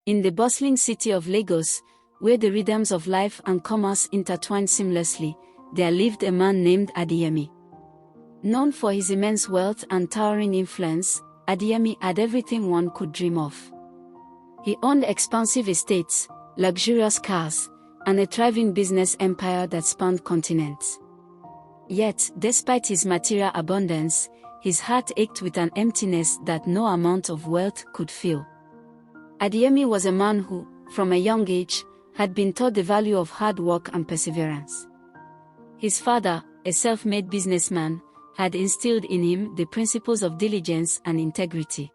In the bustling city of Lagos, where the rhythms of life and commerce intertwine seamlessly, there lived a man named Adeyemi. Known for his immense wealth and towering influence, Adeyemi had everything one could dream of. He owned expansive estates, luxurious cars, and a thriving business empire that spanned continents. Yet, despite his material abundance, his heart ached with an emptiness that no amount of wealth could fill. Adeyemi was a man who, from a young age, had been taught the value of hard work and perseverance. His father, a self-made businessman, had instilled in him the principles of diligence and integrity.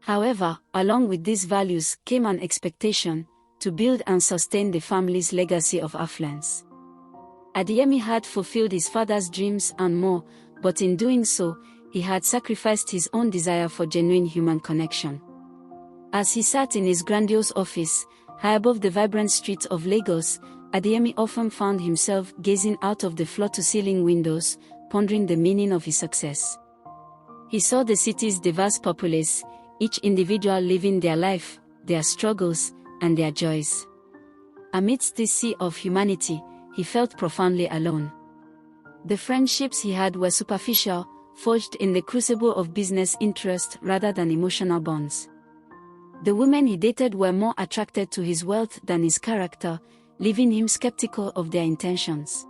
However, along with these values came an expectation to build and sustain the family's legacy of affluence. Adeyemi had fulfilled his father's dreams and more, but in doing so, he had sacrificed his own desire for genuine human connection. As he sat in his grandiose office, high above the vibrant streets of Lagos, Adeyemi often found himself gazing out of the floor-to-ceiling windows, pondering the meaning of his success. He saw the city's diverse populace, each individual living their life, their struggles, and their joys. Amidst this sea of humanity, he felt profoundly alone. The friendships he had were superficial, forged in the crucible of business interest rather than emotional bonds. The women he dated were more attracted to his wealth than his character, leaving him skeptical of their intentions.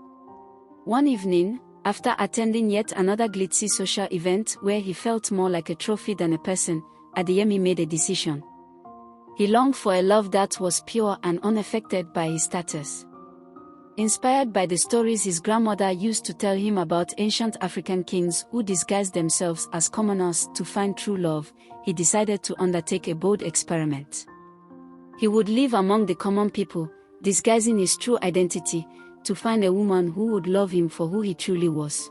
One evening, after attending yet another glitzy social event where he felt more like a trophy than a person, Adeyemi made a decision. He longed for a love that was pure and unaffected by his status. Inspired by the stories his grandmother used to tell him about ancient African kings who disguised themselves as commoners to find true love, he decided to undertake a bold experiment. He would live among the common people, disguising his true identity, to find a woman who would love him for who he truly was.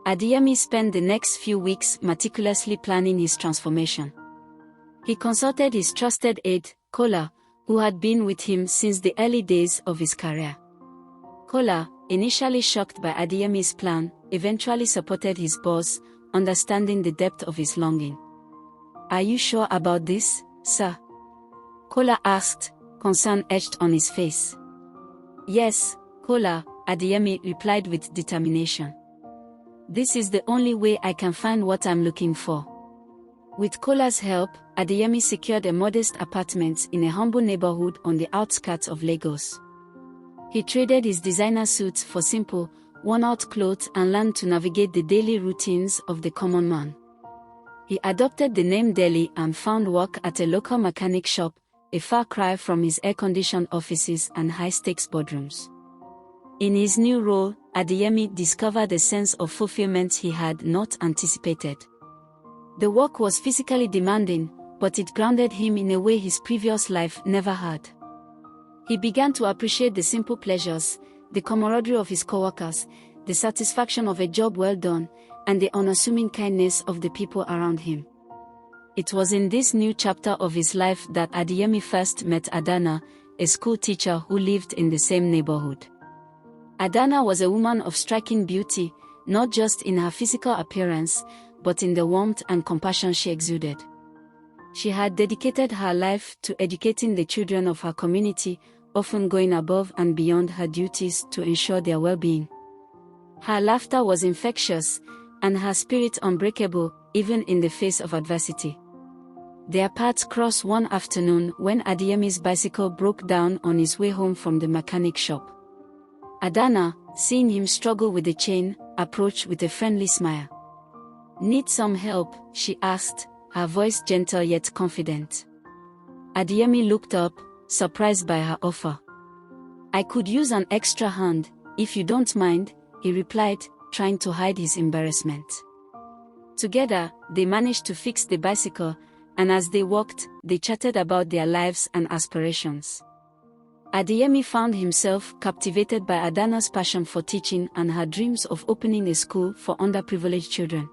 Adeyemi spent the next few weeks meticulously planning his transformation. He consulted his trusted aide, Kola, who had been with him since the early days of his career. Kola, initially shocked by Adeyemi's plan, eventually supported his boss, understanding the depth of his longing. "Are you sure about this, sir?" Kola asked, concern etched on his face. "Yes, Kola," Adeyemi replied with determination. "This is the only way I can find what I'm looking for." With Kola's help, Adeyemi secured a modest apartment in a humble neighborhood on the outskirts of Lagos. He traded his designer suits for simple, worn-out clothes and learned to navigate the daily routines of the common man. He adopted the name Delhi and found work at a local mechanic shop, a far cry from his air-conditioned offices and high-stakes boardrooms. In his new role, Adeyemi discovered a sense of fulfillment he had not anticipated. The work was physically demanding, but it grounded him in a way his previous life never had. He began to appreciate the simple pleasures, the camaraderie of his coworkers, the satisfaction of a job well done, and the unassuming kindness of the people around him. It was in this new chapter of his life that Adeyemi first met Adanna, a school teacher who lived in the same neighborhood. Adanna was a woman of striking beauty, not just in her physical appearance, but in the warmth and compassion she exuded. She had dedicated her life to educating the children of her community, often going above and beyond her duties to ensure their well-being. Her laughter was infectious, and her spirit unbreakable, even in the face of adversity. Their paths crossed one afternoon when Adeyemi's bicycle broke down on his way home from the mechanic shop. Adanna, seeing him struggle with the chain, approached with a friendly smile. "Need some help?" she asked, her voice gentle yet confident. Adeyemi looked up, surprised by her offer. "I could use an extra hand, if you don't mind," he replied, trying to hide his embarrassment. Together, they managed to fix the bicycle, and as they walked, they chatted about their lives and aspirations. Adeyemi found himself captivated by Adanna's passion for teaching and her dreams of opening a school for underprivileged children.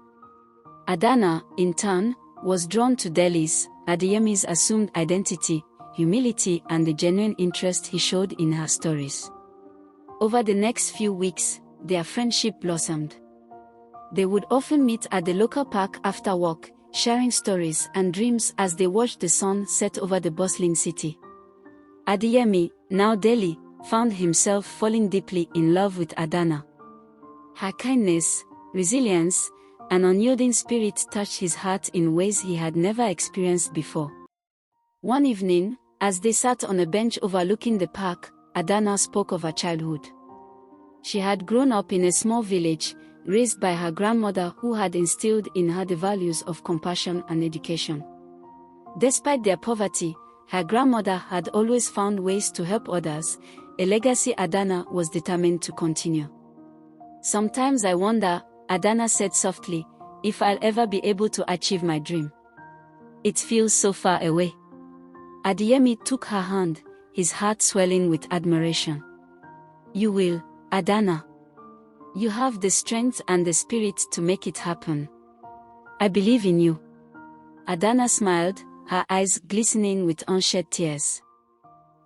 Adanna, in turn, was drawn to Delhi's, Adeyemi's assumed identity, humility and the genuine interest he showed in her stories. Over the next few weeks, their friendship blossomed. They would often meet at the local park after work, sharing stories and dreams as they watched the sun set over the bustling city. Adeyemi, now Delhi, found himself falling deeply in love with Adanna. Her kindness, resilience, and unyielding spirit touched his heart in ways he had never experienced before. One evening, as they sat on a bench overlooking the park, Adanna spoke of her childhood. She had grown up in a small village, raised by her grandmother who had instilled in her the values of compassion and education. Despite their poverty, her grandmother had always found ways to help others, a legacy Adanna was determined to continue. "Sometimes I wonder," Adanna said softly, "if I'll ever be able to achieve my dream. It feels so far away." Adeyemi took her hand, his heart swelling with admiration. "You will, Adanna. You have the strength and the spirit to make it happen. I believe in you." Adanna smiled, her eyes glistening with unshed tears.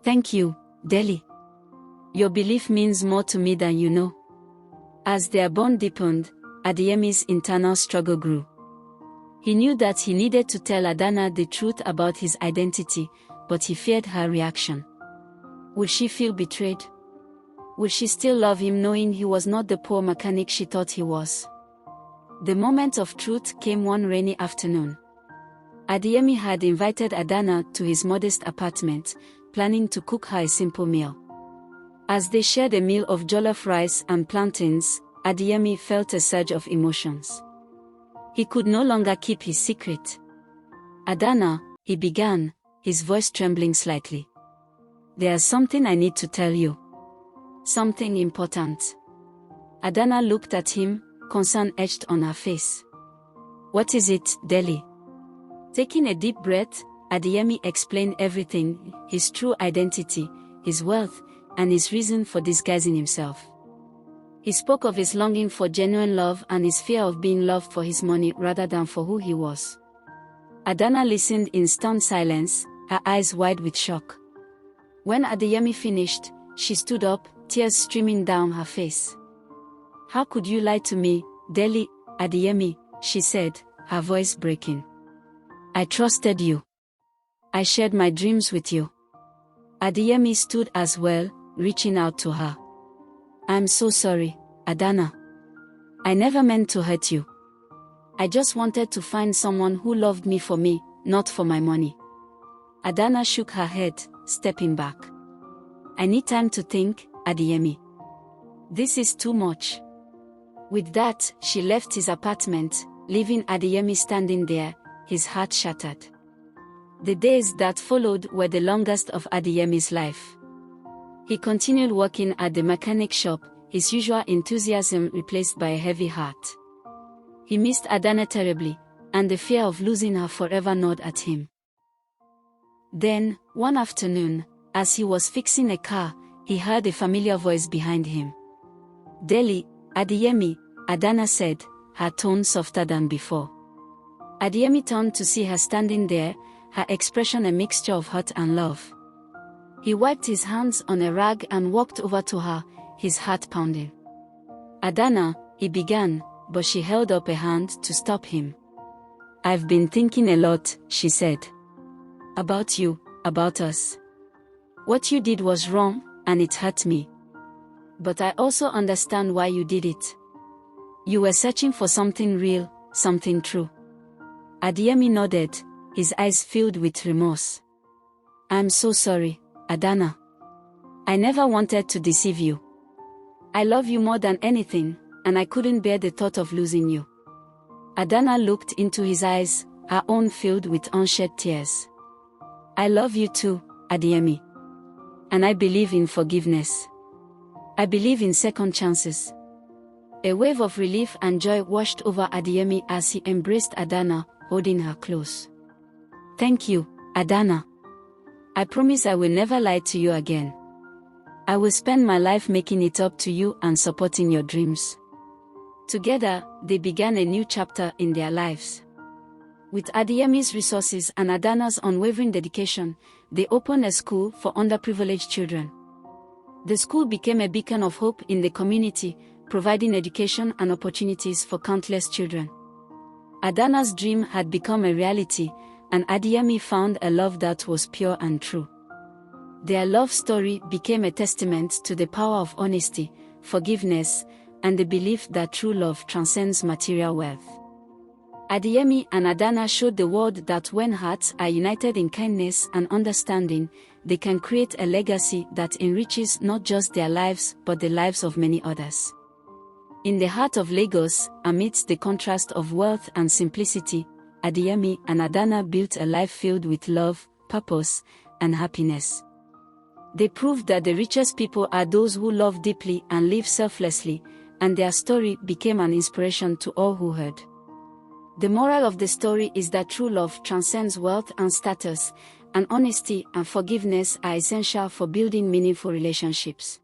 "Thank you, Delhi. Your belief means more to me than you know." As their bond deepened, Adeyemi's internal struggle grew. He knew that he needed to tell Adanna the truth about his identity, but he feared her reaction. Would she feel betrayed? Would she still love him knowing he was not the poor mechanic she thought he was? The moment of truth came one rainy afternoon. Adeyemi had invited Adanna to his modest apartment, planning to cook her a simple meal. As they shared a meal of jollof rice and plantains, Adeyemi felt a surge of emotions. He could no longer keep his secret. "Adanna," he began, his voice trembling slightly. "There's something I need to tell you. Something important." Adanna looked at him, concern etched on her face. "What is it, Delhi?" Taking a deep breath, Adeyemi explained everything: his true identity, his wealth, and his reason for disguising himself. He spoke of his longing for genuine love and his fear of being loved for his money rather than for who he was. Adanna listened in stunned silence, her eyes wide with shock. When Adeyemi finished, she stood up, tears streaming down her face. "How could you lie to me, Delhi, Adeyemi?" she said, her voice breaking. "I trusted you. I shared my dreams with you." Adeyemi stood as well, reaching out to her. "I'm so sorry, Adanna. I never meant to hurt you. I just wanted to find someone who loved me for me, not for my money." Adanna shook her head, stepping back. "I need time to think, Adeyemi. This is too much." With that, she left his apartment, leaving Adeyemi standing there, his heart shattered. The days that followed were the longest of Adeyemi's life. He continued working at the mechanic shop, his usual enthusiasm replaced by a heavy heart. He missed Adanna terribly, and the fear of losing her forever gnawed at him. Then, one afternoon, as he was fixing a car, he heard a familiar voice behind him. "Delhi, Adeyemi," Adanna said, her tone softer than before. Adeyemi turned to see her standing there, her expression a mixture of hurt and love. He wiped his hands on a rag and walked over to her, his heart pounding. "Adanna," he began, but she held up a hand to stop him. "I've been thinking a lot," she said. "About you, about us. What you did was wrong, and it hurt me. But I also understand why you did it. You were searching for something real, something true." Adeyemi nodded, his eyes filled with remorse. "I'm so sorry, Adanna. I never wanted to deceive you. I love you more than anything, and I couldn't bear the thought of losing you." Adanna looked into his eyes, her own filled with unshed tears. "I love you too, Adeyemi. And I believe in forgiveness. I believe in second chances." A wave of relief and joy washed over Adeyemi as he embraced Adanna, holding her close. "Thank you, Adanna. I promise I will never lie to you again. I will spend my life making it up to you and supporting your dreams." Together, they began a new chapter in their lives. With Adeyemi's resources and Adanna's unwavering dedication, they opened a school for underprivileged children. The school became a beacon of hope in the community, providing education and opportunities for countless children. Adanna's dream had become a reality, and Adeyemi found a love that was pure and true. Their love story became a testament to the power of honesty, forgiveness, and the belief that true love transcends material wealth. Adeyemi and Adanna showed the world that when hearts are united in kindness and understanding, they can create a legacy that enriches not just their lives but the lives of many others. In the heart of Lagos, amidst the contrast of wealth and simplicity, Adeyemi and Adanna built a life filled with love, purpose, and happiness. They proved that the richest people are those who love deeply and live selflessly, and their story became an inspiration to all who heard. The moral of the story is that true love transcends wealth and status, and honesty and forgiveness are essential for building meaningful relationships.